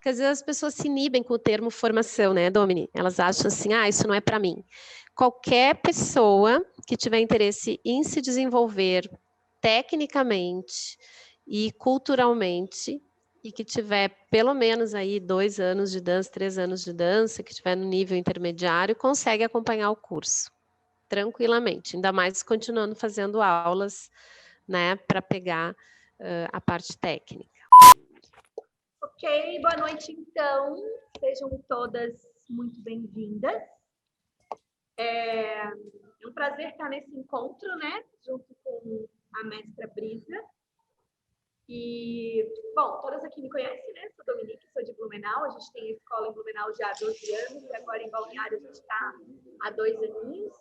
Porque às vezes as pessoas se inibem com o termo formação, né, Domini? Elas acham assim, isso não é para mim. Qualquer pessoa que tiver interesse em se desenvolver tecnicamente e culturalmente, e que tiver pelo menos aí 2 anos de dança, 3 anos de dança, que tiver no nível intermediário, consegue acompanhar o curso tranquilamente, ainda mais continuando fazendo aulas, né, para pegar a parte técnica. Ok, boa noite então, sejam todas muito bem-vindas. É um prazer estar nesse encontro, né, junto com a mestra Brisa. E, bom, todas aqui me conhecem, né? Sou Dominique, sou de Blumenau. A gente tem a escola em Blumenau já há 12 anos e agora em Balneário a gente está há 2 aninhos.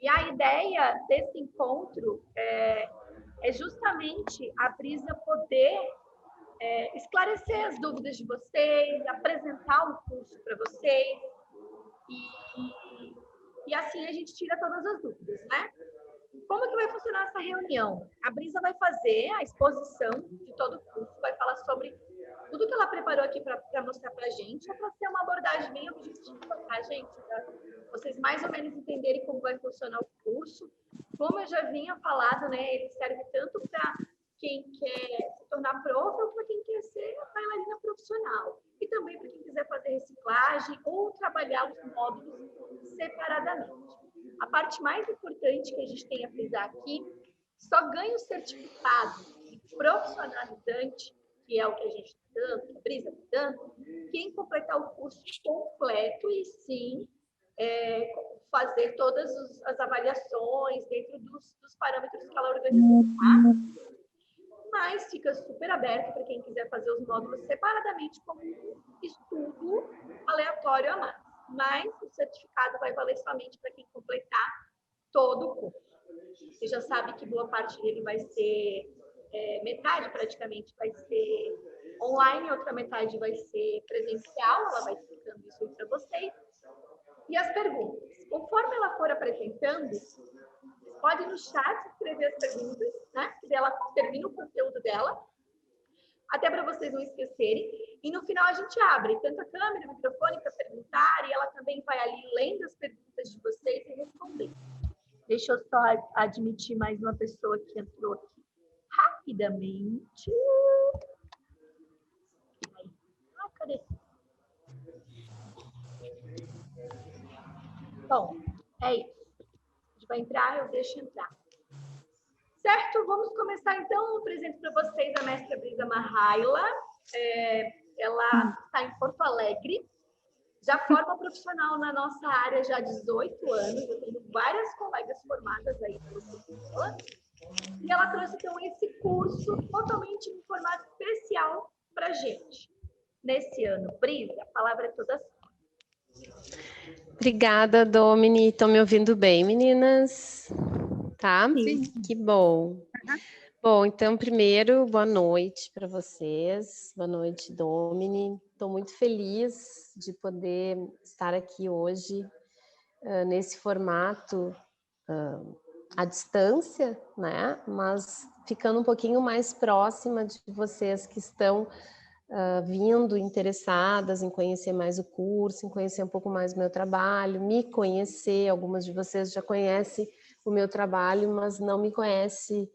E a ideia desse encontro é justamente a Brisa poder esclarecer as dúvidas de vocês, apresentar o curso para vocês e assim a gente tira todas as dúvidas, né? Como que vai funcionar essa reunião? A Brisa vai fazer a exposição de todo o curso, vai falar sobre tudo que ela preparou aqui para mostrar para a gente, é para ser uma abordagem bem objetiva, tá, gente? Para vocês mais ou menos entenderem como vai funcionar o curso. Como eu já vinha falado, né, ele serve tanto para quem quer se tornar prof ou para quem quer ser bailarina profissional. E também para quem quiser fazer reciclagem ou trabalhar os módulos separadamente. A parte mais importante que a gente tem a frisar aqui, só ganha o certificado de profissionalizante, que é o que a gente está dando, que a Brisa está dando, quem completar o curso completo e sim fazer todas as avaliações dentro dos parâmetros que ela organizou, tá? Mas fica super aberto para quem quiser fazer os módulos separadamente como um estudo aleatório a mais. Mas o certificado vai valer somente para quem completar todo o curso. Você já sabe que boa parte dele vai ser, metade praticamente vai ser online, outra metade vai ser presencial, ela vai explicando isso para vocês. E as perguntas. Conforme ela for apresentando, pode no chat escrever as perguntas, né? Que ela termina o conteúdo dela, até para vocês não esquecerem. E no final a gente abre tanto a câmera, o microfone para perguntar, e ela também vai ali lendo as perguntas de vocês e respondendo. Deixa eu só admitir mais uma pessoa que entrou aqui rapidamente. Cadê? Bom, é isso. A gente vai entrar, eu deixo entrar. Certo? Vamos começar então. Eu apresento para vocês a mestra Brisa Marraila. Ela está em Porto Alegre. Já forma profissional na nossa área já há 18 anos. Eu tenho várias colegas formadas aí pelo curso dela. E ela trouxe, então, esse curso totalmente em formato especial para a gente. Nesse ano, Brisa, a palavra é toda sua. Obrigada, Domini. Estão me ouvindo bem, meninas? Tá? Sim. Que bom. Bom, então, primeiro, boa noite para vocês. Boa noite, Domini. Estou muito feliz de poder estar aqui hoje, nesse formato à distância, né? Mas ficando um pouquinho mais próxima de vocês que estão vindo interessadas em conhecer mais o curso, em conhecer um pouco mais o meu trabalho, me conhecer. Algumas de vocês já conhecem o meu trabalho, mas não me conhecem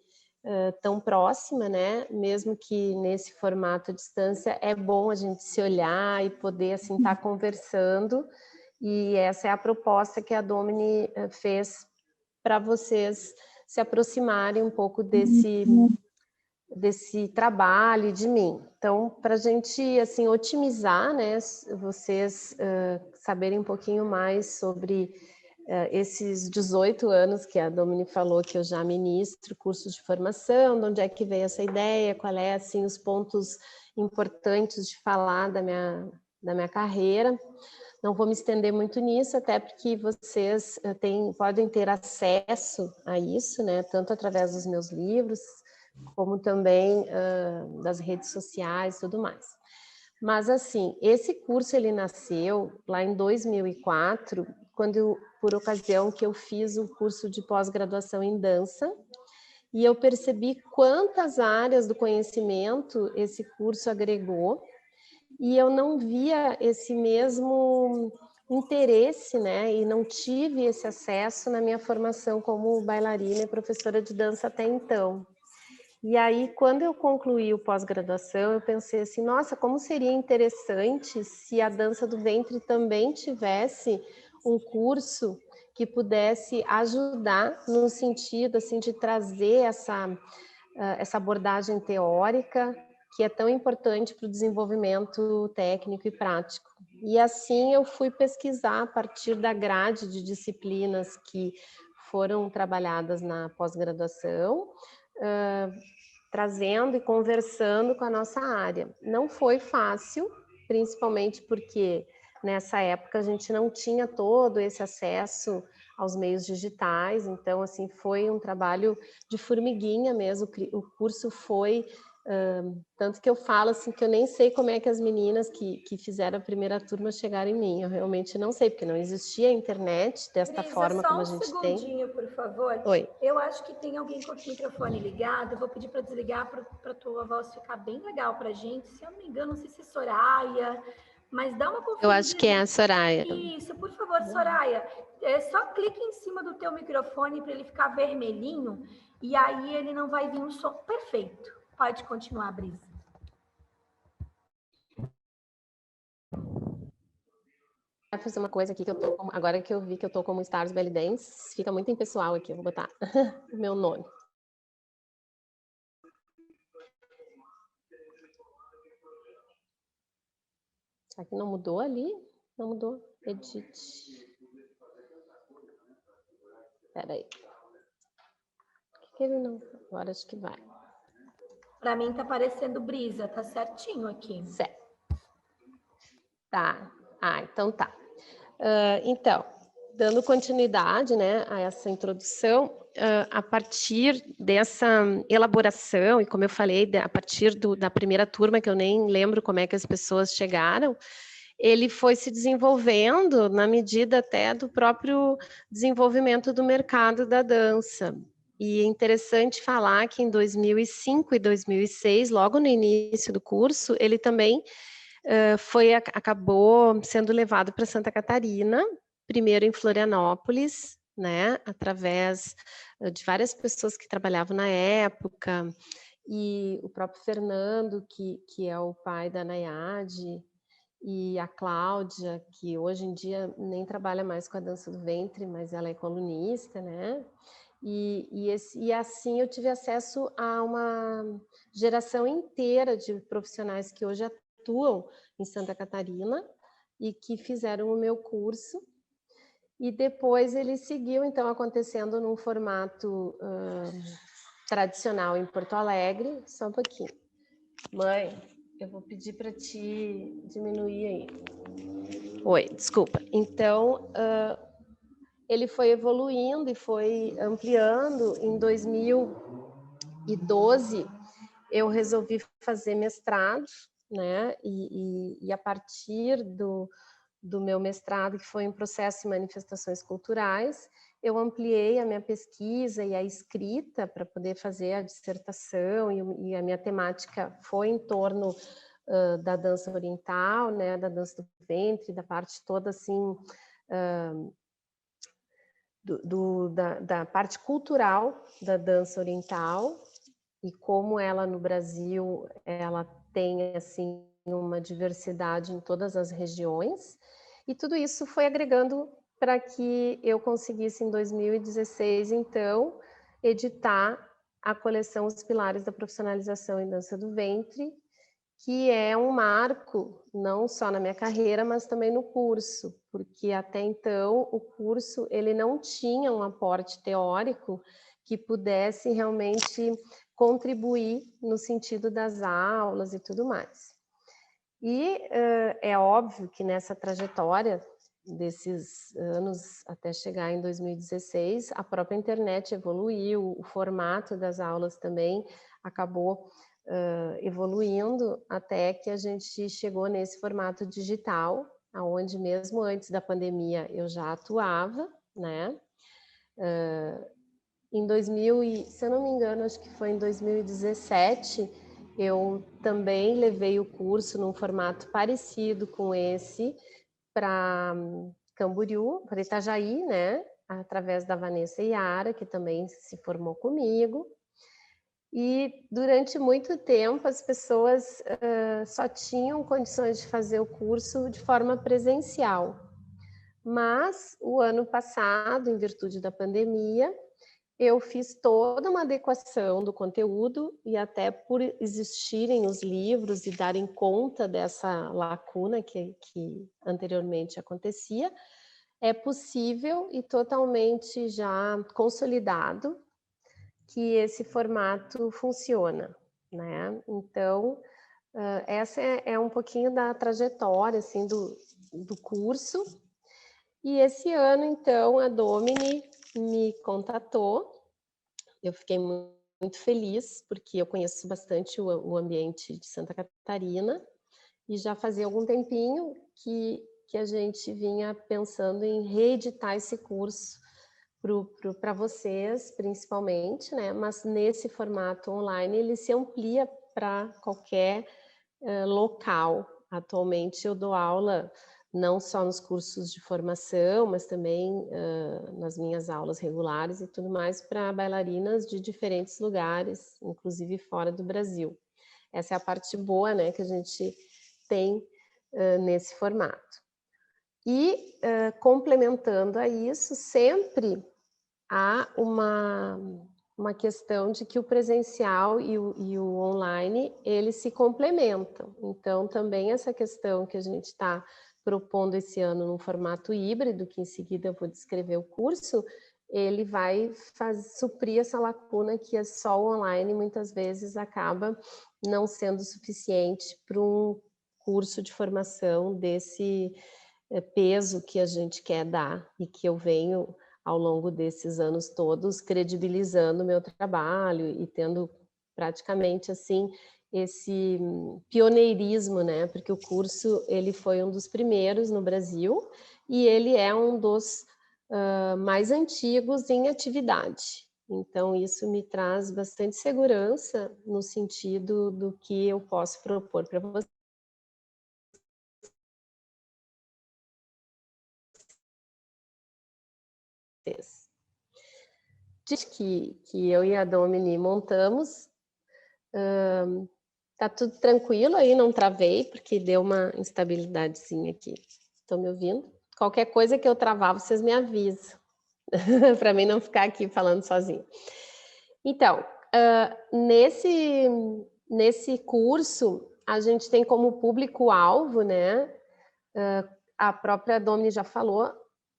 tão próxima, né? Mesmo que nesse formato à distância, é bom a gente se olhar e poder, assim, estar conversando. E essa é a proposta que a Domini fez para vocês se aproximarem um pouco desse trabalho de mim. Então, para a gente, assim, otimizar, né, vocês saberem um pouquinho mais sobre esses 18 anos que a Domini falou que eu já ministro cursos de formação, de onde é que veio essa ideia, qual é, assim, os pontos importantes de falar da minha carreira. Não vou me estender muito nisso, até porque vocês podem ter acesso a isso, né, tanto através dos meus livros, como também das redes sociais e tudo mais. Mas, assim, esse curso ele nasceu lá em 2004, quando, por ocasião que eu fiz um curso de pós-graduação em dança, e eu percebi quantas áreas do conhecimento esse curso agregou, e eu não via esse mesmo interesse, né, e não tive esse acesso na minha formação como bailarina e professora de dança até então. E aí, quando eu concluí o pós-graduação, eu pensei assim, nossa, como seria interessante se a dança do ventre também tivesse um curso que pudesse ajudar no sentido assim de trazer essa abordagem teórica que é tão importante para o desenvolvimento técnico e prático. E assim eu fui pesquisar a partir da grade de disciplinas que foram trabalhadas na pós-graduação, trazendo e conversando com a nossa área. Não foi fácil, principalmente porque nessa época a gente não tinha todo esse acesso aos meios digitais, então assim foi um trabalho de formiguinha mesmo, o curso foi, tanto que eu falo assim que eu nem sei como é que as meninas que fizeram a primeira turma chegaram em mim, eu realmente não sei, porque não existia internet desta forma como a gente tem. Só um segundinho, por favor. Oi. Eu acho que tem alguém com o microfone ligado, eu vou pedir para desligar para a tua voz ficar bem legal para a gente, se eu não me engano, não sei se é Soraya, mas dá uma conferida. Eu acho que é a Soraya. Isso, por favor, Soraya, só clique em cima do teu microfone para ele ficar vermelhinho, e aí ele não vai vir um som. Perfeito, pode continuar, Brisa. Vou fazer uma coisa aqui que eu tô como, agora que eu vi que eu tô como Stars Belly Dance, fica muito impessoal aqui, eu vou botar o meu nome. Será que não mudou ali? Não mudou? Edit. Espera aí. Por que ele não? Agora acho que vai. Para mim tá parecendo Brisa, tá certinho aqui. Certo. Tá. Ah, então tá. Então, dando continuidade, né, a essa introdução, a partir dessa elaboração, e como eu falei, a partir da primeira turma, que eu nem lembro como é que as pessoas chegaram, ele foi se desenvolvendo na medida até do próprio desenvolvimento do mercado da dança. E é interessante falar que em 2005 e 2006, logo no início do curso, ele também acabou sendo levado para Santa Catarina, primeiro em Florianópolis, né, através de várias pessoas que trabalhavam na época, e o próprio Fernando, que é o pai da Nayade, e a Cláudia, que hoje em dia nem trabalha mais com a dança do ventre, mas ela é colunista, né? E assim eu tive acesso a uma geração inteira de profissionais que hoje atuam em Santa Catarina e que fizeram o meu curso. E depois ele seguiu, então, acontecendo num formato tradicional em Porto Alegre. Só um pouquinho. Mãe, eu vou pedir para te diminuir aí. Oi, desculpa. Então, ele foi evoluindo e foi ampliando. Em 2012, eu resolvi fazer mestrado, né? E a partir do meu mestrado, que foi em processo e manifestações culturais, eu ampliei a minha pesquisa e a escrita para poder fazer a dissertação, e a minha temática foi em torno da dança oriental, né, da dança do ventre, da parte toda assim, da parte cultural da dança oriental, e como ela no Brasil, ela tem assim uma diversidade em todas as regiões, e tudo isso foi agregando para que eu conseguisse em 2016, então, editar a coleção Os Pilares da Profissionalização em Dança do Ventre, que é um marco, não só na minha carreira, mas também no curso, porque até então o curso ele não tinha um aporte teórico que pudesse realmente contribuir no sentido das aulas e tudo mais. E é óbvio que nessa trajetória desses anos até chegar em 2016, a própria internet evoluiu, o formato das aulas também acabou evoluindo até que a gente chegou nesse formato digital, onde mesmo antes da pandemia eu já atuava, né? Em 2000, se eu não me engano, acho que foi em 2017, eu também levei o curso num formato parecido com esse para Camboriú, para Itajaí, né? Através da Vanessa Iara, que também se formou comigo. E durante muito tempo as pessoas só tinham condições de fazer o curso de forma presencial. Mas o ano passado, em virtude da pandemia, eu fiz toda uma adequação do conteúdo e até por existirem os livros e darem conta dessa lacuna que anteriormente acontecia, é possível e totalmente já consolidado que esse formato funciona, né? Então, essa é um pouquinho da trajetória, assim, do curso. E esse ano, então, a Domini me contatou. Eu fiquei muito feliz, porque eu conheço bastante o ambiente de Santa Catarina e já fazia algum tempinho que a gente vinha pensando em reeditar esse curso para vocês, principalmente, né? Mas nesse formato online ele se amplia para qualquer local. Atualmente eu dou aula não só nos cursos de formação, mas também nas minhas aulas regulares e tudo mais para bailarinas de diferentes lugares, inclusive fora do Brasil. Essa é a parte boa, né, que a gente tem nesse formato. E complementando a isso, sempre há uma questão de que o presencial e o online, eles se complementam. Então, também essa questão que a gente está propondo esse ano num formato híbrido, que em seguida eu vou descrever o curso, ele vai suprir essa lacuna que é só o online, muitas vezes acaba não sendo suficiente para um curso de formação desse peso que a gente quer dar e que eu venho ao longo desses anos todos credibilizando o meu trabalho e tendo praticamente assim esse pioneirismo, né? Porque o curso ele foi um dos primeiros no Brasil e ele é um dos mais antigos em atividade. Então isso me traz bastante segurança no sentido do que eu posso propor para vocês. Que eu e a Domini montamos, tá tudo tranquilo aí, não travei, porque deu uma instabilidadezinha aqui. Estão me ouvindo? Qualquer coisa que eu travar, vocês me avisam, para mim não ficar aqui falando sozinho. Então, nesse curso, a gente tem como público-alvo, né? A própria Domini já falou,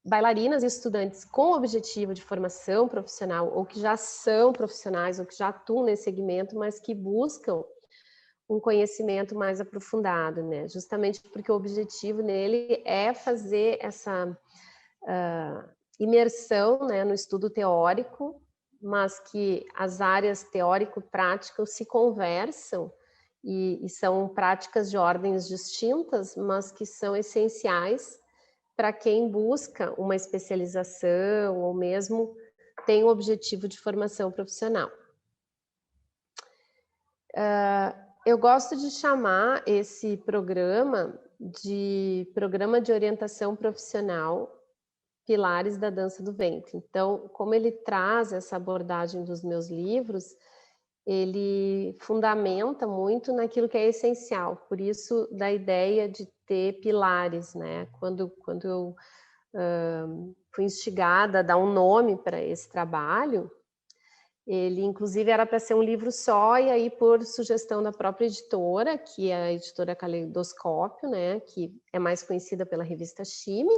bailarinas e estudantes com objetivo de formação profissional, ou que já são profissionais, ou que já atuam nesse segmento, mas que buscam um conhecimento mais aprofundado, né? Justamente porque o objetivo nele é fazer essa imersão, né, no estudo teórico, mas que as áreas teórico-práticas se conversam e são práticas de ordens distintas, mas que são essenciais para quem busca uma especialização ou mesmo tem o objetivo de formação profissional. Eu gosto de chamar esse programa de Programa de Orientação Profissional Pilares da Dança do Ventre. Então, como ele traz essa abordagem dos meus livros, ele fundamenta muito naquilo que é essencial, por isso da ideia de ter pilares, né? Quando eu fui instigada a dar um nome para esse trabalho, ele inclusive era para ser um livro só, e aí por sugestão da própria editora, que é a editora Caleidoscópio, né? Que é mais conhecida pela revista Chime,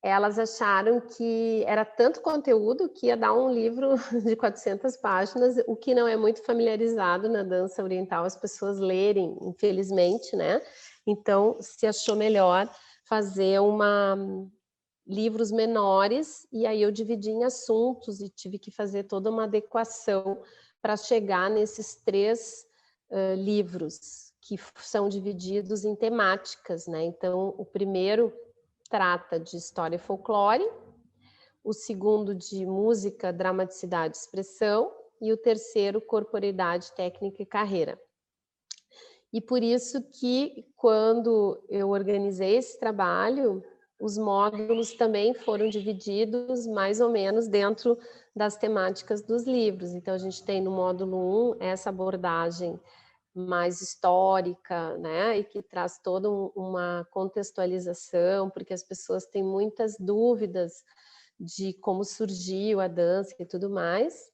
elas acharam que era tanto conteúdo que ia dar um livro de 400 páginas, o que não é muito familiarizado na dança oriental as pessoas lerem, infelizmente, né? Então, se achou melhor fazer livros menores, e aí eu dividi em assuntos e tive que fazer toda uma adequação para chegar nesses 3 livros, que são divididos em temáticas, né? Então, o primeiro trata de história e folclore, o segundo de música, dramaticidade e expressão, e o terceiro, corporeidade, técnica e carreira. E por isso que, quando eu organizei esse trabalho, os módulos também foram divididos mais ou menos dentro das temáticas dos livros. Então, a gente tem no módulo 1 essa abordagem mais histórica, né, e que traz toda uma contextualização, porque as pessoas têm muitas dúvidas de como surgiu a dança e tudo mais.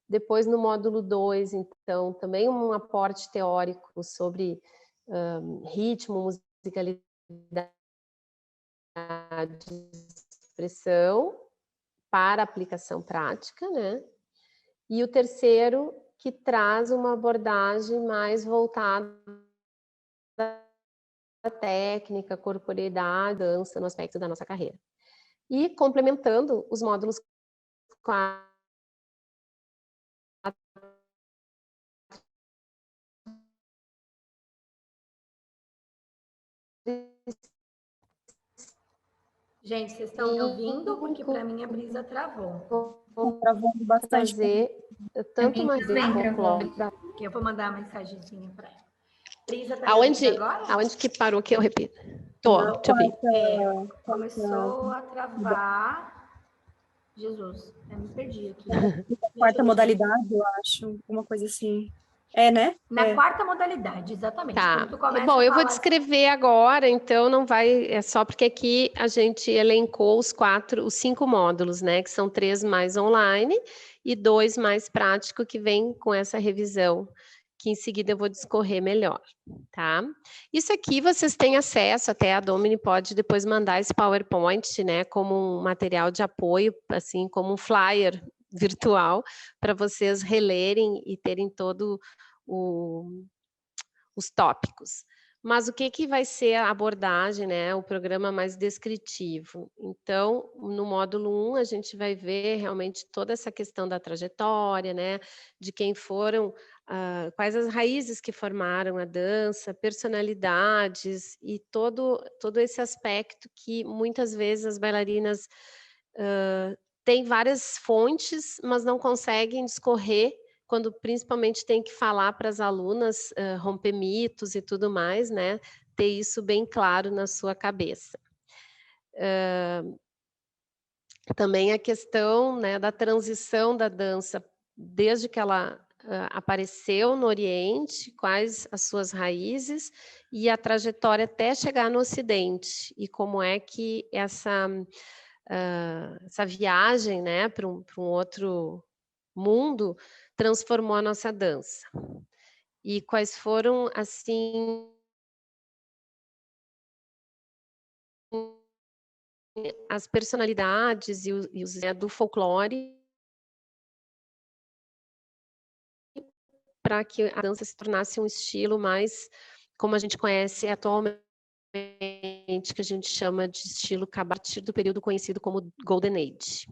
Depois, no módulo 2, então, também um aporte teórico sobre ritmo, musicalidade, expressão para aplicação prática, né? E o terceiro, que traz uma abordagem mais voltada à técnica, corporeidade, dança no aspecto da nossa carreira. E complementando os módulos 4 Gente, vocês estão me ouvindo? Porque para mim a Brisa travou. Travando bastante. Fazer tanto uma folclore. Que eu vou mandar uma mensagenzinha para ela. Brisa, tá agora? Aonde que parou que eu repito? Deixa eu ver. Começou a travar. Jesus, eu me perdi aqui. Quarta modalidade, eu acho, uma coisa assim. É, né? Na quarta modalidade, exatamente. Tá. Bom, eu vou descrever agora, então não vai, é só porque aqui a gente elencou os 5 módulos, né? Que são 3 mais online e 2 mais prático, que vem com essa revisão, que em seguida eu vou discorrer melhor, tá? Isso aqui vocês têm acesso, até a Domini pode depois mandar esse PowerPoint, né? Como um material de apoio, assim, como um flyer virtual, para vocês relerem e terem todo os tópicos. Mas o que vai ser a abordagem, né? O programa mais descritivo. Então, no módulo 1, a gente vai ver realmente toda essa questão da trajetória, né? De quem foram, quais as raízes que formaram a dança, personalidades e todo esse aspecto que muitas vezes as bailarinas têm várias fontes, mas não conseguem discorrer quando principalmente tem que falar para as alunas, romper mitos e tudo mais, né? Ter isso bem claro na sua cabeça. Também a questão, né, da transição da dança, desde que ela apareceu no Oriente, quais as suas raízes e a trajetória até chegar no Ocidente, e como é que essa viagem, né, para um outro mundo transformou a nossa dança. E quais foram, assim, as personalidades e os do folclore para que a dança se tornasse um estilo mais, como a gente conhece atualmente, que a gente chama de estilo a partir do período conhecido como Golden Age.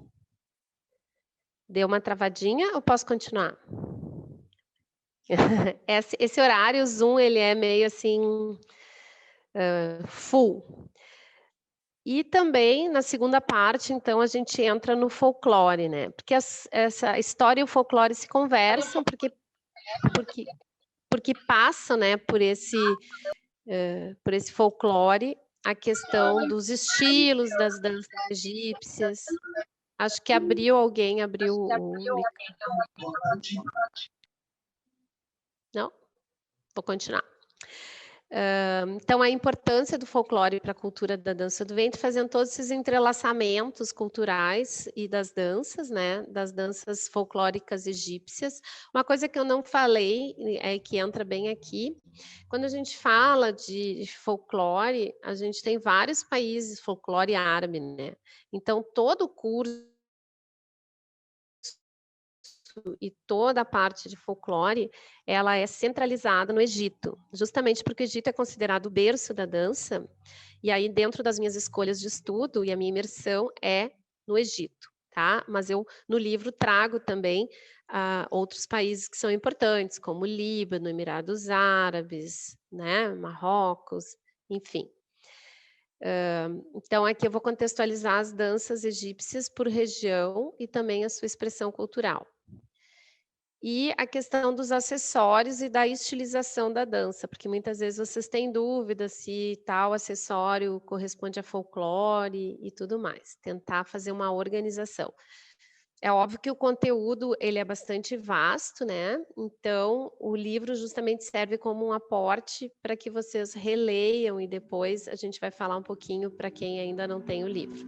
Deu uma travadinha ou posso continuar? Esse horário, o Zoom, ele é meio assim, full. E também, na segunda parte, então, a gente entra no folclore, né? Porque essa história e o folclore se conversam, porque passam, né, por esse folclore, a questão dos estilos das danças egípcias. Acho que alguém abriu o microfone. Não? Vou continuar. Então, a importância do folclore para a cultura da dança do ventre, fazendo todos esses entrelaçamentos culturais e das danças, né, das danças folclóricas egípcias. Uma coisa que eu não falei, que entra bem aqui, quando a gente fala de folclore, a gente tem vários países, folclore árabe, né? Então, todo o curso e toda a parte de folclore, ela é centralizada no Egito, justamente porque o Egito é considerado o berço da dança, e aí dentro das minhas escolhas de estudo e a minha imersão é no Egito, tá? Mas eu, no livro, trago também outros países que são importantes, como Líbano, Emirados Árabes, né? Marrocos, enfim. Então, aqui eu vou contextualizar as danças egípcias por região e também a sua expressão cultural. E a questão dos acessórios e da estilização da dança, porque muitas vezes vocês têm dúvida se tal acessório corresponde a folclore e tudo mais. Tentar fazer uma organização. É óbvio que o conteúdo ele é bastante vasto, né? Então, o livro justamente serve como um aporte para que vocês releiam e depois a gente vai falar um pouquinho para quem ainda não tem o livro.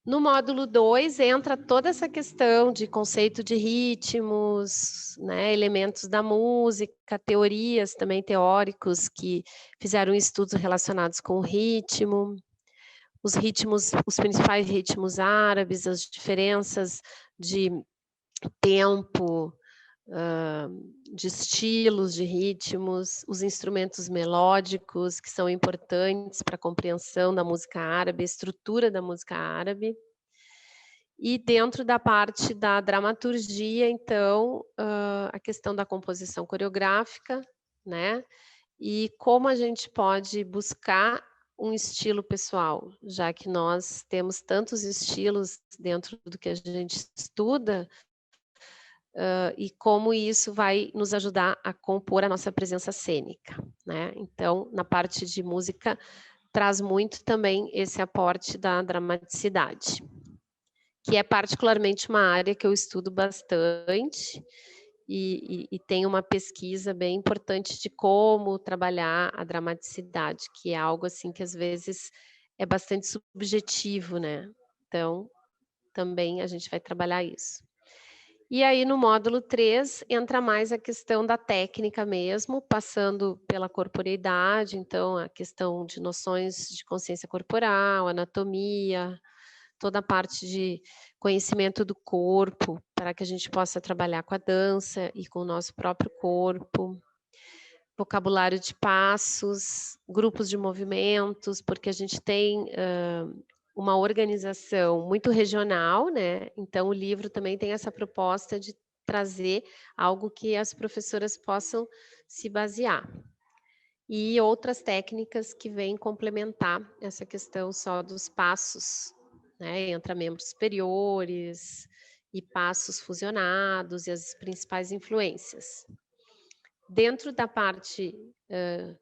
No módulo 2 entra toda essa questão de conceito de ritmos, né, elementos da música, teorias também teóricos que fizeram estudos relacionados com o ritmo, os ritmos, os principais ritmos árabes, as diferenças de tempo, de estilos, de ritmos, os instrumentos melódicos que são importantes para a compreensão da música árabe, a estrutura da música árabe. E dentro da parte da dramaturgia, então, a questão da composição coreográfica, né? E como a gente pode buscar um estilo pessoal, já que nós temos tantos estilos dentro do que a gente estuda, e como isso vai nos ajudar a compor a nossa presença cênica, né? Então, na parte de música, traz muito também esse aporte da dramaticidade, que é particularmente uma área que eu estudo bastante e tem uma pesquisa bem importante de como trabalhar a dramaticidade, que é algo assim que às vezes é bastante subjetivo, né? Então, também a gente vai trabalhar isso. E aí no módulo 3 entra mais a questão da técnica mesmo, passando pela corporeidade, então a questão de noções de consciência corporal, anatomia, toda a parte de conhecimento do corpo, para que a gente possa trabalhar com a dança e com o nosso próprio corpo, vocabulário de passos, grupos de movimentos, porque a gente tem uma organização muito regional, né? Então o livro também tem essa proposta de trazer algo que as professoras possam se basear. E outras técnicas que vêm complementar essa questão só dos passos, né? Entra membros superiores e passos fusionados e as principais influências. Dentro da parte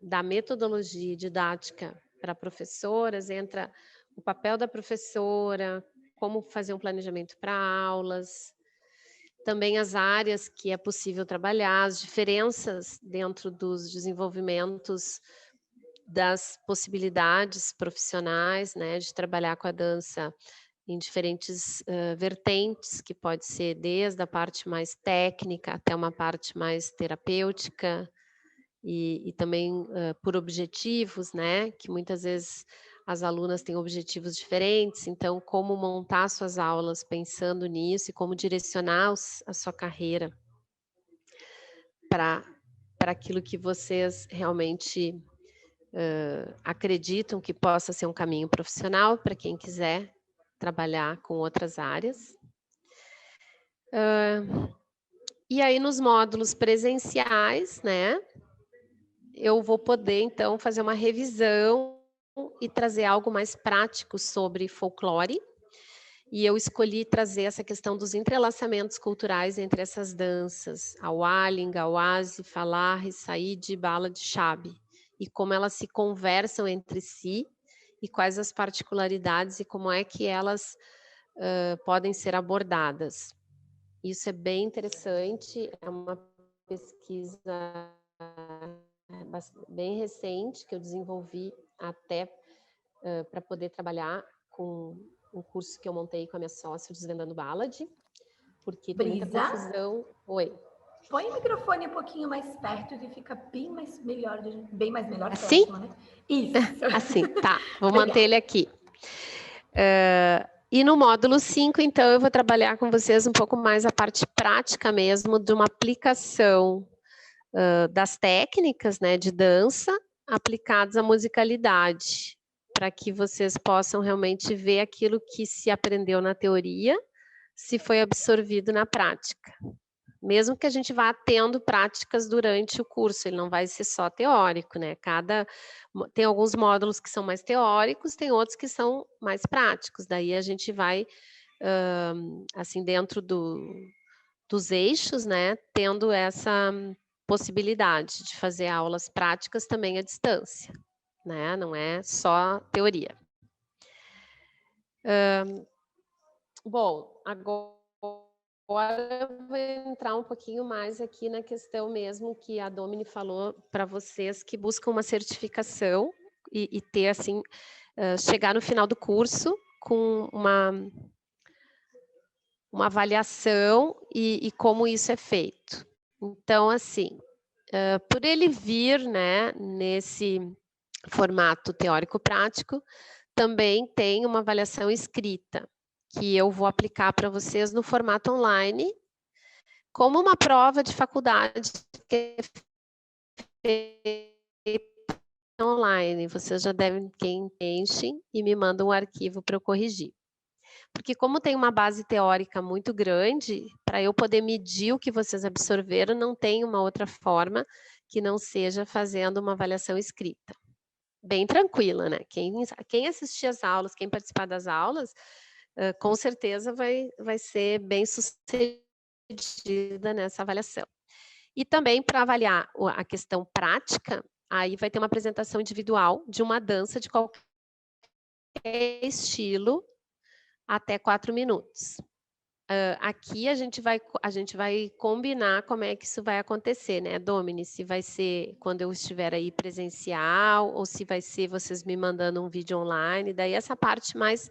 da metodologia didática para professoras, entra o papel da professora, como fazer um planejamento para aulas, também as áreas que é possível trabalhar, as diferenças dentro dos desenvolvimentos das possibilidades profissionais, né, de trabalhar com a dança em diferentes vertentes, que pode ser desde a parte mais técnica até uma parte mais terapêutica, e também por objetivos, né, que muitas vezes as alunas têm objetivos diferentes, então como montar suas aulas pensando nisso e como direcionar a sua carreira para aquilo que vocês realmente acreditam que possa ser um caminho profissional para quem quiser trabalhar com outras áreas. E aí nos módulos presenciais, né, eu vou poder então fazer uma revisão e trazer algo mais prático sobre folclore. E eu escolhi trazer essa questão dos entrelaçamentos culturais entre essas danças, a Wali, Ngawasi, Falah, Said, Bala de Chabe, e como elas se conversam entre si e quais as particularidades e como é que elas podem ser abordadas. Isso é bem interessante, é uma pesquisa bem recente que eu desenvolvi até para poder trabalhar com um curso que eu montei com a minha sócia, Desvendando Ballad, porque tem muita Brisa? confusão. Oi. Põe o microfone um pouquinho mais perto que fica bem mais melhor, bem mais melhor. Assim? Ótimo, né? Isso. Assim, tá. Vou manter ele aqui. E no módulo 5, então, eu vou trabalhar com vocês um pouco mais a parte prática mesmo de uma aplicação das técnicas, né, de dança aplicadas à musicalidade, para que vocês possam realmente ver aquilo que se aprendeu na teoria, se foi absorvido na prática. Mesmo que a gente vá tendo práticas durante o curso, ele não vai ser só teórico, né? Tem alguns módulos que são mais teóricos, tem outros que são mais práticos. Daí a gente vai, assim, dentro do dos eixos, né, tendo essa possibilidade de fazer aulas práticas também à distância, né, não é só teoria. Bom, agora eu vou entrar um pouquinho mais aqui na questão mesmo que a Domini falou para vocês que buscam uma certificação e ter, assim, chegar no final do curso com uma avaliação e como isso é feito. Então, assim, por ele vir, né, nesse formato teórico-prático, também tem uma avaliação escrita, que eu vou aplicar para vocês no formato online, como uma prova de faculdade que é feita online. Vocês já devem, quem enchem e me mandam um arquivo para eu corrigir. Porque como tem uma base teórica muito grande, para eu poder medir o que vocês absorveram, não tem uma outra forma que não seja fazendo uma avaliação escrita. Bem tranquila, né? Quem assistir às aulas, quem participar das aulas, com certeza vai ser bem sucedida nessa avaliação. E também para avaliar a questão prática, aí vai ter uma apresentação individual de uma dança de qualquer estilo, até 4 minutos. Aqui a gente vai combinar como é que isso vai acontecer, né, Domini? Se vai ser quando eu estiver aí presencial, ou se vai ser vocês me mandando um vídeo online. Daí essa parte mais,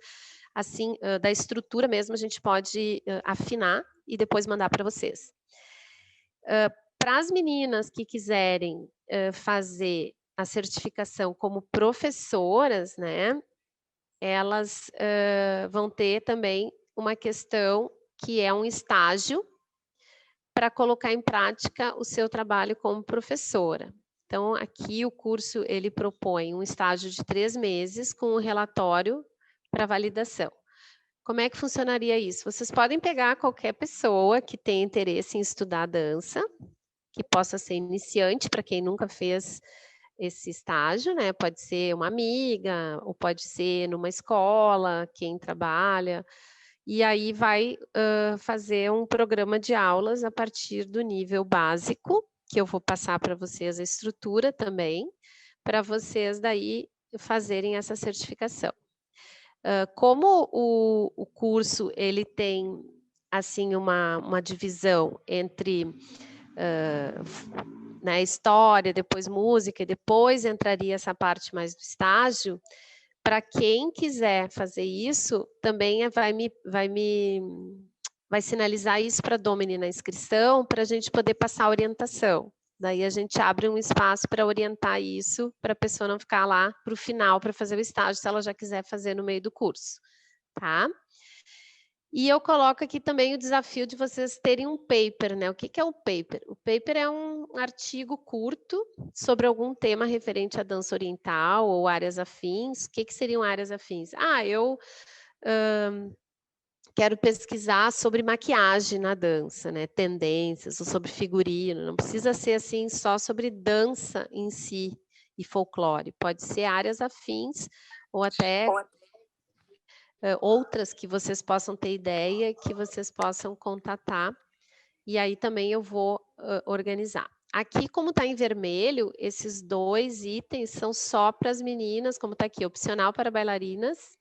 assim, da estrutura mesmo, a gente pode afinar e depois mandar para vocês. Para as meninas que quiserem fazer a certificação como professoras, né, elas vão ter também uma questão que é um estágio para colocar em prática o seu trabalho como professora. Então, aqui o curso, ele propõe um estágio de 3 meses com um relatório para validação. Como é que funcionaria isso? Vocês podem pegar qualquer pessoa que tenha interesse em estudar dança, que possa ser iniciante, para quem nunca fez esse estágio, né? Pode ser uma amiga, ou pode ser numa escola, quem trabalha, e aí vai fazer um programa de aulas a partir do nível básico, que eu vou passar para vocês a estrutura também, para vocês daí fazerem essa certificação. Como o curso ele tem assim uma divisão entre né, história, depois música, e depois entraria essa parte mais do estágio, para quem quiser fazer isso, também vai sinalizar isso para a Domini na inscrição, para a gente poder passar a orientação. Daí a gente abre um espaço para orientar isso, para a pessoa não ficar lá para o final para fazer o estágio, se ela já quiser fazer no meio do curso, tá? E eu coloco aqui também o desafio de vocês terem um paper, né? O que é o paper? O paper é um artigo curto sobre algum tema referente à dança oriental ou áreas afins. O que seriam áreas afins? Eu quero pesquisar sobre maquiagem na dança, né? Tendências, ou sobre figurino. Não precisa ser assim só sobre dança em si e folclore. Pode ser áreas afins ou até outras que vocês possam ter ideia, que vocês possam contatar, e aí também eu vou organizar. Aqui, como está em vermelho, esses 2 itens são só para as meninas, como está aqui, opcional para bailarinas,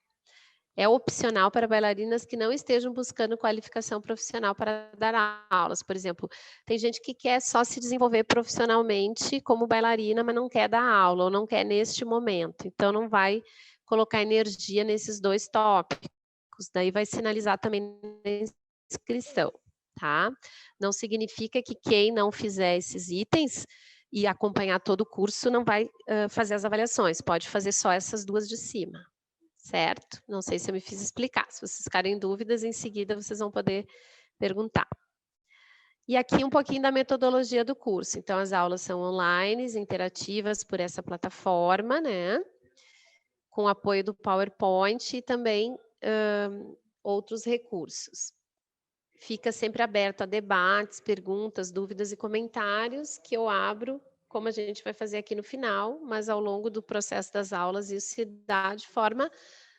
é opcional para bailarinas que não estejam buscando qualificação profissional para dar aulas. Por exemplo, tem gente que quer só se desenvolver profissionalmente como bailarina, mas não quer dar aula, ou não quer neste momento, então não vai colocar energia nesses 2 tópicos, daí vai sinalizar também na inscrição, tá? Não significa que quem não fizer esses itens e acompanhar todo o curso não vai fazer as avaliações, pode fazer só essas 2 de cima, certo? Não sei se eu me fiz explicar, se vocês ficarem em dúvidas, em seguida vocês vão poder perguntar. E aqui um pouquinho da metodologia do curso, então as aulas são online, interativas por essa plataforma, né? Com apoio do PowerPoint e também outros recursos. Fica sempre aberto a debates, perguntas, dúvidas e comentários que eu abro, como a gente vai fazer aqui no final, mas ao longo do processo das aulas isso se dá de forma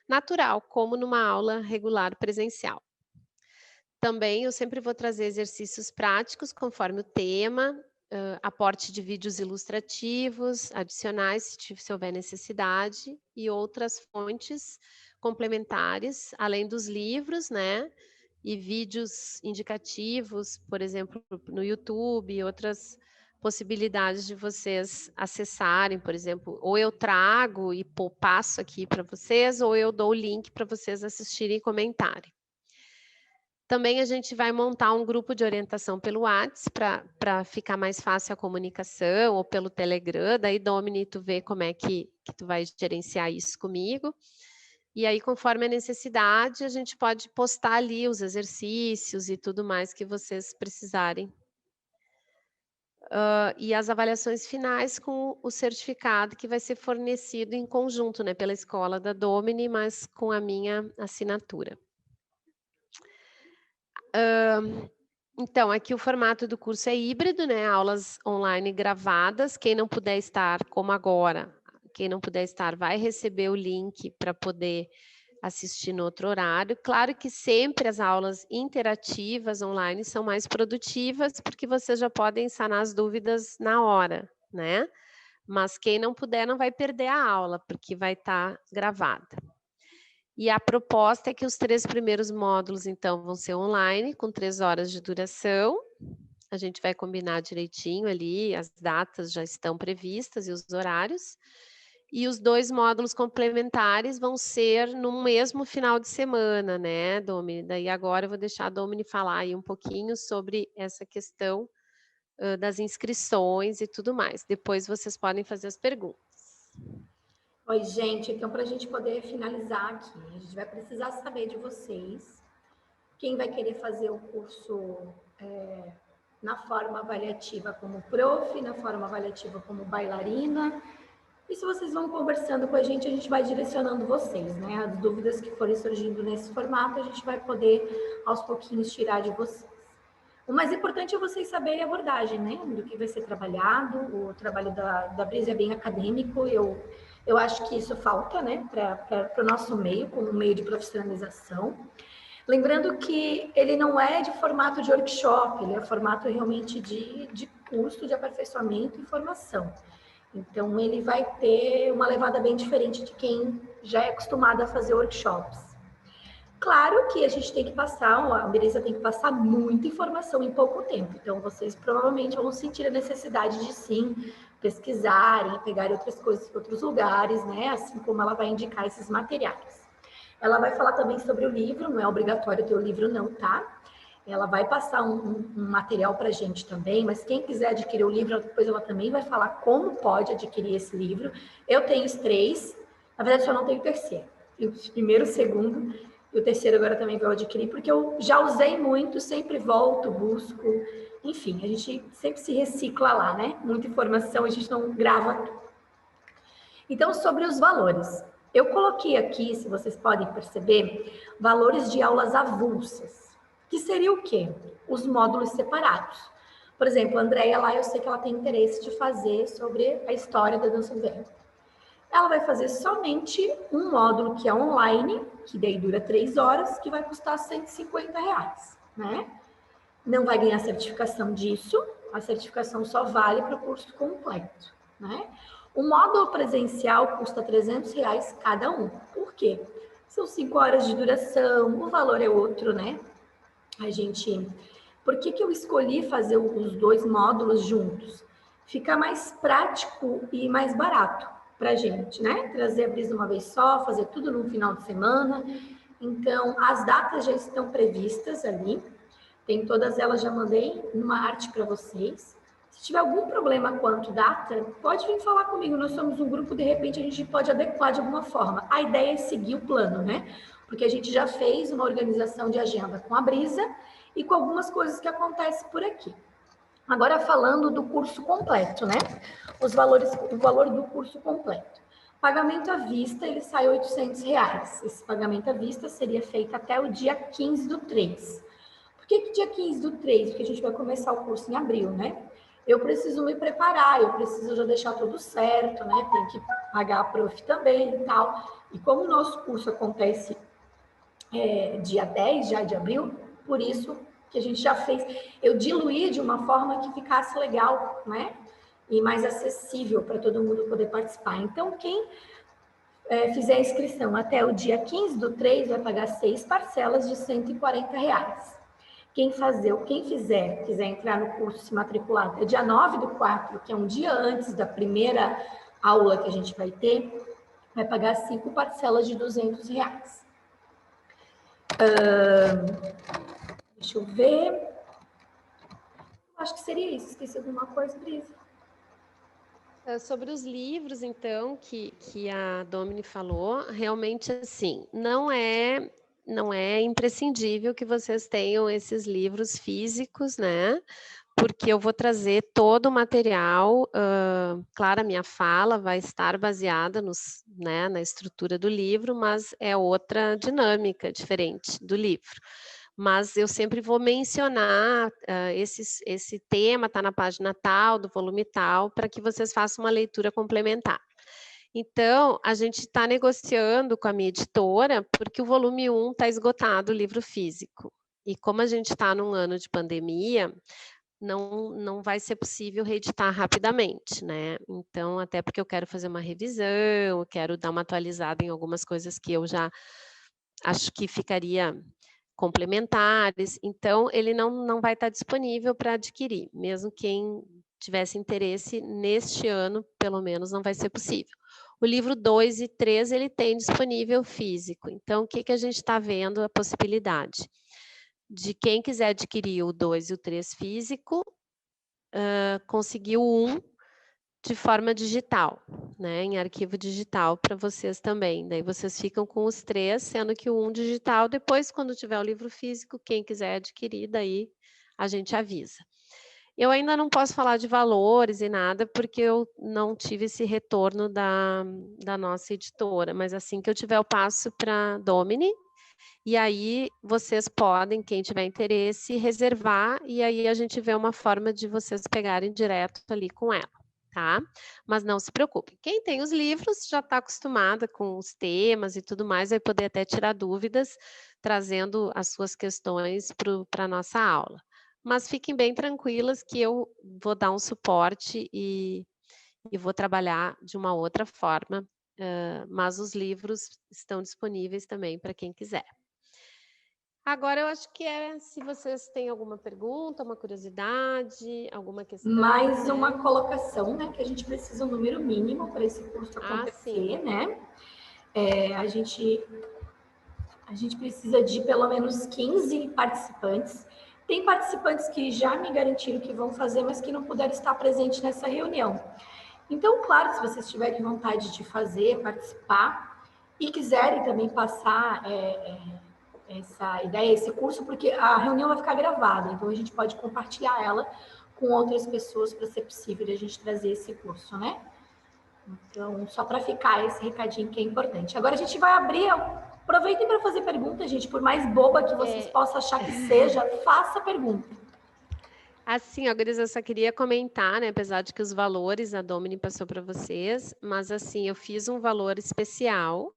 natural, como numa aula regular presencial. Também eu sempre vou trazer exercícios práticos conforme o tema, aporte de vídeos ilustrativos, adicionais se houver necessidade, e outras fontes complementares, além dos livros, né? E vídeos indicativos, por exemplo, no YouTube, e outras possibilidades de vocês acessarem, por exemplo, ou eu trago e passo aqui para vocês, ou eu dou o link para vocês assistirem e comentarem. Também a gente vai montar um grupo de orientação pelo WhatsApp para ficar mais fácil a comunicação, ou pelo Telegram. Daí, Domini, tu vê como é que tu vai gerenciar isso comigo. E aí, conforme a necessidade, a gente pode postar ali os exercícios e tudo mais que vocês precisarem. E as avaliações finais com o certificado que vai ser fornecido em conjunto, né, pela escola da Domini, mas com a minha assinatura. Então, aqui o formato do curso é híbrido, né? Aulas online gravadas. Quem não puder estar, como agora, quem não puder estar vai receber o link para poder assistir no outro horário. Claro que sempre as aulas interativas online são mais produtivas, porque vocês já podem sanar as dúvidas na hora, né? Mas quem não puder não vai perder a aula, porque vai estar gravada. E a proposta é que os 3 primeiros módulos, então, vão ser online, com 3 horas de duração. A gente vai combinar direitinho ali, as datas já estão previstas e os horários. E os 2 módulos complementares vão ser no mesmo final de semana, né, Domini? Daí agora eu vou deixar a Domini falar aí um pouquinho sobre essa questão das inscrições e tudo mais. Depois vocês podem fazer as perguntas. Oi, gente. Então, para a gente poder finalizar aqui, a gente vai precisar saber de vocês quem vai querer fazer o curso na forma avaliativa como prof, na forma avaliativa como bailarina. E se vocês vão conversando com a gente vai direcionando vocês, né? As dúvidas que forem surgindo nesse formato, a gente vai poder, aos pouquinhos, tirar de vocês. O mais importante é vocês saberem a abordagem, né? Do que vai ser trabalhado. O trabalho da Brisa é bem acadêmico. Eu acho que isso falta, né? Para o nosso meio, como um meio de profissionalização. Lembrando que ele não é de formato de workshop, ele é formato realmente de curso de aperfeiçoamento e formação. Então, ele vai ter uma levada bem diferente de quem já é acostumado a fazer workshops. Claro que a gente tem que passar, a Brisa tem que passar muita informação em pouco tempo. Então, vocês provavelmente vão sentir a necessidade de, sim, pesquisarem, pegarem outras coisas em outros lugares, né? Assim como ela vai indicar esses materiais. Ela vai falar também sobre o livro, não é obrigatório ter o livro não, tá? Ela vai passar um material para a gente também, mas quem quiser adquirir o livro, depois ela também vai falar como pode adquirir esse livro. Eu tenho os 3, na verdade só não tenho o terceiro. Tenho o primeiro, o segundo, e o terceiro agora também vou adquirir, porque eu já usei muito, sempre volto, busco, enfim, a gente sempre se recicla lá, né? Muita informação, a gente não grava tudo. Então, sobre os valores. Eu coloquei aqui, se vocês podem perceber, valores de aulas avulsas, que seria o quê? Os módulos separados. Por exemplo, a Andréia lá, eu sei que ela tem interesse de fazer sobre a história da dança do ventre. Ela vai fazer somente um módulo que é online, que daí dura 3 horas, que vai custar R$150, né? Não vai ganhar certificação disso, a certificação só vale para o curso completo, né? O módulo presencial custa R$300 cada um. Por quê? São 5 horas de duração, o valor é outro, né? Por que eu escolhi fazer os 2 módulos juntos? Fica mais prático e mais barato para a gente, né? Trazer a Brisa uma vez só, fazer tudo num final de semana. Então, as datas já estão previstas ali. Tem todas elas, já mandei uma arte para vocês. Se tiver algum problema quanto data, pode vir falar comigo. Nós somos um grupo, de repente a gente pode adequar de alguma forma. A ideia é seguir o plano, né? Porque a gente já fez uma organização de agenda com a Brisa e com algumas coisas que acontecem por aqui. Agora, falando do curso completo, né? O valor do curso completo. Pagamento à vista, ele sai R$800. Esse pagamento à vista seria feito até o dia 15/3. Por que dia 15/3? Porque a gente vai começar o curso em abril, né? Eu preciso me preparar, eu preciso já deixar tudo certo, né? Tem que pagar a prof também e tal. E como o nosso curso acontece dia 10 já de abril, por isso que a gente já fez. Eu diluí de uma forma que ficasse legal, né? E mais acessível para todo mundo poder participar. Então, quem fizer a inscrição até o dia 15/3 vai pagar 6 parcelas de R$ 140. Quem quiser entrar no curso, se matricular até dia 9/4, que é um dia antes da primeira aula que a gente vai ter, vai pagar 5 parcelas de R$ 200. Deixa eu ver. Acho que seria isso. Esqueci alguma coisa, Brisa? Sobre os livros, então, que a Domini falou, realmente, assim, não é imprescindível que vocês tenham esses livros físicos, né? Porque eu vou trazer todo o material, claro, a minha fala vai estar baseada né, na estrutura do livro, mas é outra dinâmica diferente do livro. Mas eu sempre vou mencionar esse tema, está na página tal, do volume tal, para que vocês façam uma leitura complementar. Então, a gente está negociando com a minha editora, porque o volume 1 está esgotado, o livro físico. E como a gente está num ano de pandemia, não vai ser possível reeditar rapidamente, né? Então, até porque eu quero fazer uma revisão, eu quero dar uma atualizada em algumas coisas que eu já acho que ficaria complementares, então ele não vai estar disponível para adquirir, mesmo quem tivesse interesse neste ano, pelo menos não vai ser possível. O livro 2 e 3 ele tem disponível físico, então o que a gente está vendo a possibilidade? De quem quiser adquirir o 2 e o 3 físico, conseguir o 1 de forma digital, né, em arquivo digital para vocês também. Daí vocês ficam com os 3, sendo que o 1 digital, depois quando tiver o livro físico, quem quiser adquirir, daí a gente avisa. Eu ainda não posso falar de valores e nada, porque eu não tive esse retorno da nossa editora, mas assim que eu tiver, eu passo para a Domini, e aí vocês podem, quem tiver interesse, reservar, e aí a gente vê uma forma de vocês pegarem direto ali com ela. Tá? Mas não se preocupe. Quem tem os livros já está acostumada com os temas e tudo mais, vai poder até tirar dúvidas, trazendo as suas questões para a nossa aula. Mas fiquem bem tranquilas que eu vou dar um suporte e vou trabalhar de uma outra forma, mas os livros estão disponíveis também para quem quiser. Agora, eu acho que se vocês têm alguma pergunta, uma curiosidade, alguma questão. Mais uma colocação, né? Que a gente precisa um número mínimo para esse curso acontecer, né? A gente precisa de pelo menos 15 participantes. Tem participantes que já me garantiram que vão fazer, mas que não puderam estar presentes nessa reunião. Então, claro, se vocês tiverem vontade de fazer, participar e quiserem também passar essa ideia, esse curso, porque a reunião vai ficar gravada, então a gente pode compartilhar ela com outras pessoas para ser possível a gente trazer esse curso, né? Então, só para ficar esse recadinho que é importante. Agora a gente vai abrir, aproveitem para fazer pergunta, gente, por mais boba que vocês possam achar que seja, faça pergunta. Assim, agora eu só queria comentar, né, apesar de que os valores a Domini passou para vocês, mas assim, eu fiz um valor especial,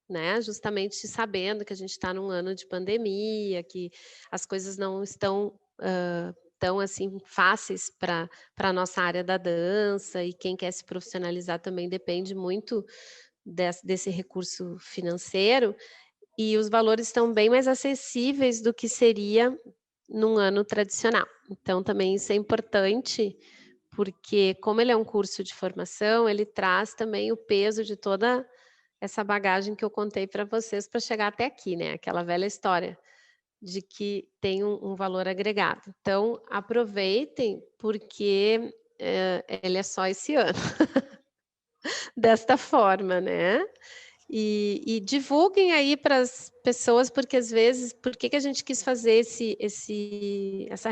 né, justamente sabendo que a gente está num ano de pandemia, que as coisas não estão tão assim fáceis para a nossa área da dança, e quem quer se profissionalizar também depende muito desse recurso financeiro, e os valores estão bem mais acessíveis do que seria num ano tradicional. Então, também isso é importante, porque como ele é um curso de formação, ele traz também o peso de toda essa bagagem que eu contei para vocês para chegar até aqui, né? Aquela velha história de que tem um valor agregado. Então, aproveitem, porque ele é só esse ano. Desta forma, né? E divulguem aí para as pessoas, porque às vezes, por que a gente quis fazer essa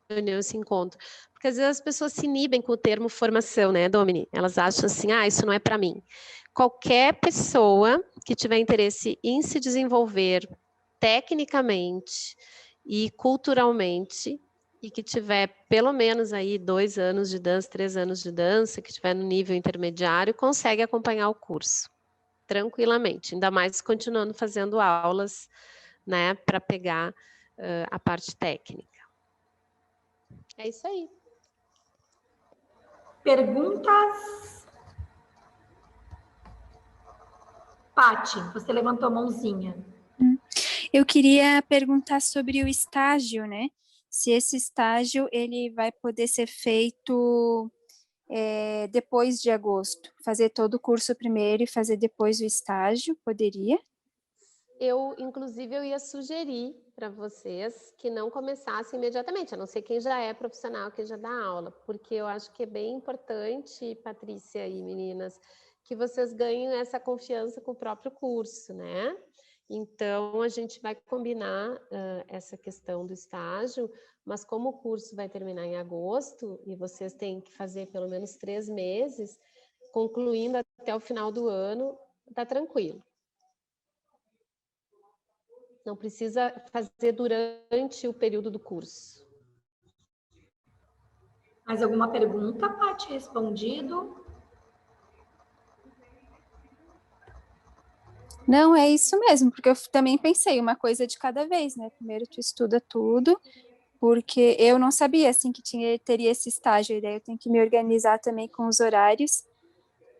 reunião, esse encontro? Porque às vezes as pessoas se inibem com o termo formação, né, Domini? Elas acham assim, isso não é para mim. Qualquer pessoa que tiver interesse em se desenvolver tecnicamente e culturalmente, e que tiver pelo menos aí 2 anos de dança, 3 anos de dança, que tiver no nível intermediário, consegue acompanhar o curso tranquilamente, ainda mais continuando fazendo aulas, né, para pegar a parte técnica. É isso aí. Perguntas? Pati, você levantou a mãozinha. Eu queria perguntar sobre o estágio, né? Se esse estágio ele vai poder ser feito depois de agosto. Fazer todo o curso primeiro e fazer depois o estágio, poderia? Inclusive, eu ia sugerir para vocês que não começassem imediatamente, a não ser quem já é profissional, quem já dá aula, porque eu acho que é bem importante, Patrícia e meninas, que vocês ganhem essa confiança com o próprio curso, né? Então, a gente vai combinar essa questão do estágio, mas como o curso vai terminar em agosto, e vocês têm que fazer pelo menos 3 meses, concluindo até o final do ano, tá tranquilo. Não precisa fazer durante o período do curso. Mais alguma pergunta, Paty? Respondido? Não, é isso mesmo, porque eu também pensei uma coisa de cada vez, né? Primeiro tu estuda tudo, porque eu não sabia, assim, que teria esse estágio, e daí eu tenho que me organizar também com os horários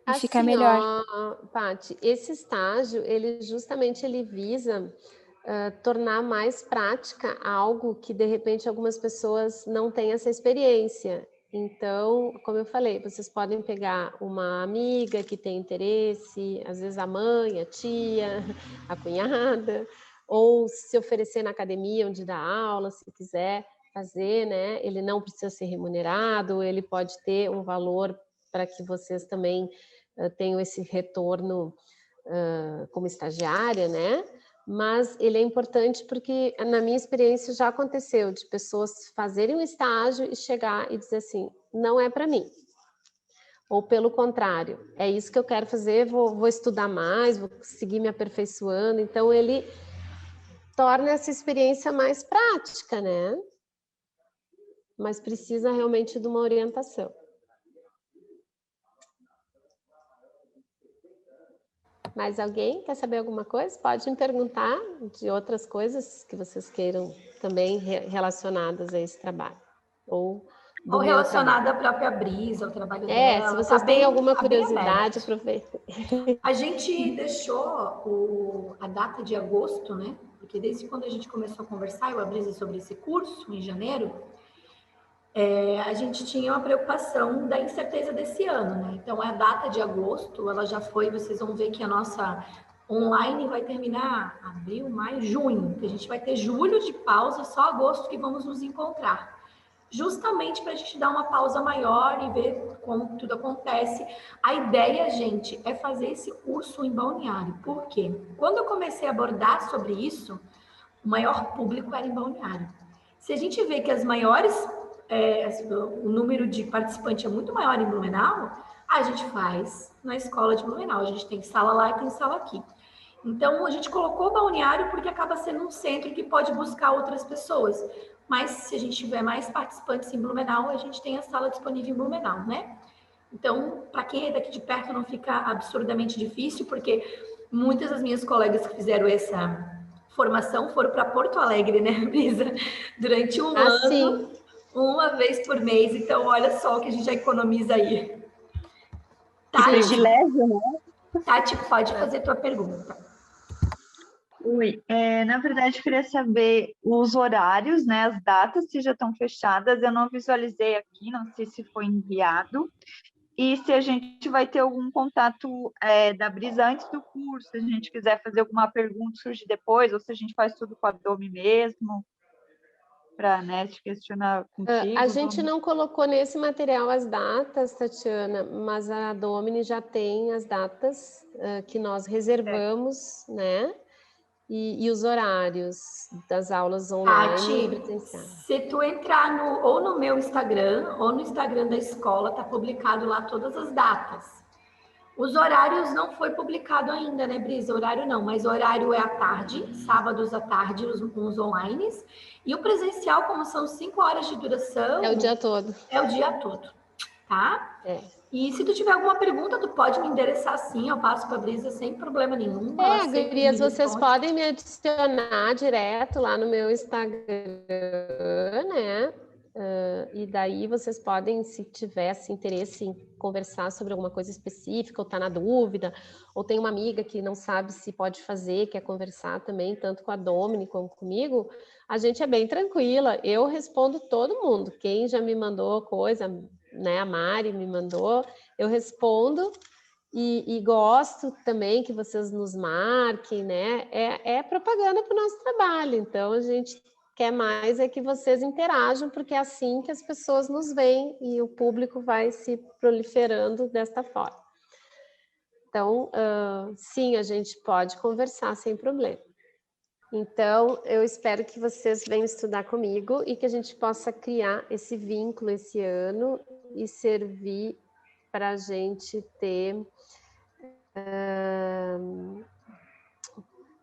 e ficar Assim, melhor. ó, Paty, esse estágio, ele visa tornar mais prática algo que, de repente, algumas pessoas não têm essa experiência. Então, como eu falei, vocês podem pegar uma amiga que tem interesse, às vezes a mãe, a tia, a cunhada, ou se oferecer na academia onde dá aula, se quiser fazer, né? Ele não precisa ser remunerado, ele pode ter um valor para que vocês também tenham esse retorno como estagiária, né? Mas ele é importante porque, na minha experiência, já aconteceu de pessoas fazerem um estágio e chegar e dizer assim, não é para mim. Ou pelo contrário, é isso que eu quero fazer, vou estudar mais, vou seguir me aperfeiçoando. Então, ele torna essa experiência mais prática, né? Mas precisa realmente de uma orientação. Mais alguém quer saber alguma coisa? Pode me perguntar de outras coisas que vocês queiram também relacionadas a esse trabalho. Ou relacionada à própria Brisa, ao trabalho dela. Se vocês têm alguma curiosidade, aproveita. A gente deixou a data de agosto, né? Porque desde quando a gente começou a conversar, eu e a Brisa, sobre esse curso, em janeiro, a gente tinha uma preocupação da incerteza desse ano, né? Então, a data de agosto, ela já foi, vocês vão ver que a nossa online vai terminar abril, maio, junho, que a gente vai ter julho de pausa, só agosto que vamos nos encontrar. Justamente para a gente dar uma pausa maior e ver como tudo acontece. A ideia, gente, é fazer esse curso em Balneário. Por quê? Quando eu comecei a abordar sobre isso, o maior público era em Balneário. Se a gente vê que as maiores o número de participantes é muito maior em Blumenau, a gente faz na escola de Blumenau. A gente tem sala lá e tem sala aqui. Então, a gente colocou Balneário porque acaba sendo um centro que pode buscar outras pessoas. Mas, se a gente tiver mais participantes em Blumenau, a gente tem a sala disponível em Blumenau, né? Então, para quem é daqui de perto, não fica absurdamente difícil, porque muitas das minhas colegas que fizeram essa formação foram para Porto Alegre, né, Brisa? Durante um ano. Sim. Uma vez por mês, então olha só o que a gente já economiza aí. Tati, privilégio, né? Tati, pode fazer tua pergunta. Oi, na verdade, eu queria saber os horários, né, as datas, se já estão fechadas, eu não visualizei aqui, não sei se foi enviado, e se a gente vai ter algum contato da Brisa antes do curso, se a gente quiser fazer alguma pergunta, surge depois, ou se a gente faz tudo com a Domi mesmo, para, né, te questionar contigo. A gente não colocou nesse material as datas, Tatiana, mas a Domini já tem as datas que nós reservamos, né? E os horários das aulas online e presenciais. Se tu entrar ou no meu Instagram ou no Instagram da escola, tá publicado lá todas as datas. Os horários não foi publicado ainda, né, Brisa? Horário não, mas o horário é à tarde, sábados à tarde, uns online. E o presencial, como são 5 horas de duração... É o dia todo. É o dia todo, tá? E se tu tiver alguma pergunta, tu pode me endereçar sim, eu passo para a Brisa sem problema nenhum. Ela sempre gurias, me vocês responde. podem me adicionar direto lá no meu Instagram, né? E daí vocês podem, se tivesse interesse em conversar sobre alguma coisa específica, ou tá na dúvida, ou tem uma amiga que não sabe se pode fazer, quer conversar também, tanto com a Domini como comigo, a gente é bem tranquila. Eu respondo todo mundo. Quem já me mandou coisa, né? A Mari me mandou, eu respondo. E gosto também que vocês nos marquem, né? É propaganda para o nosso trabalho, então a gente quer mais é que vocês interajam, porque é assim que as pessoas nos veem e o público vai se proliferando desta forma. Então, sim, a gente pode conversar sem problema. Então, eu espero que vocês venham estudar comigo e que a gente possa criar esse vínculo esse ano e servir para a gente ter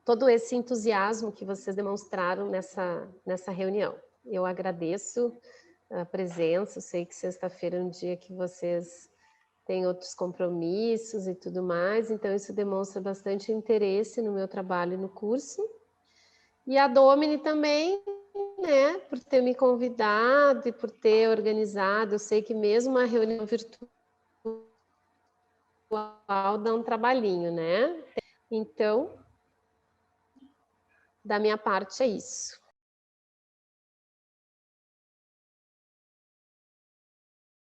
todo esse entusiasmo que vocês demonstraram nessa reunião. Eu agradeço a presença, eu sei que sexta-feira é um dia que vocês têm outros compromissos e tudo mais, então isso demonstra bastante interesse no meu trabalho e no curso. E a Domini também, né, por ter me convidado e por ter organizado, eu sei que mesmo uma reunião virtual dá um trabalhinho, né? Então, da minha parte é isso.